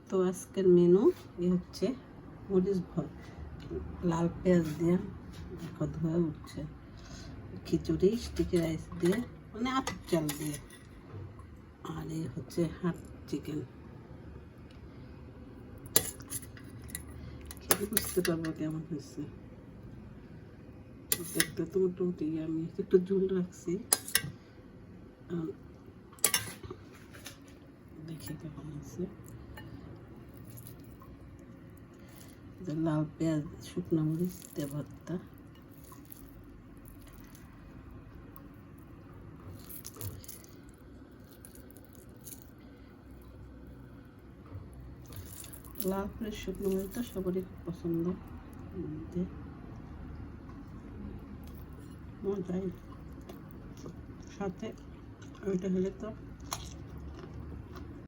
তো আজকের মেনু এই হচ্ছে মরিচ ভর, লাল পেঁয়াজ দিয়ে দেখো ধোয়া উঠছে, খিচুড়ি স্টিকি রাইস দিয়ে মানে আতপ চাল দিয়ে, আর এই হচ্ছে হাট চিকেন। খেতে বুঝতে পারবো কেমন হয়েছে। দেখতে তো মোটামুটি আমি একটু ঝোল রাখছি, দেখি কেমন হয়েছে। লাল পেঁয়াজ শুকনো মরিচ দিয়ে ভর্তা, লাল করে শুকনো মরিচ তো সবারই খুব পছন্দ, মজাই সাথে ওইটা হলে তো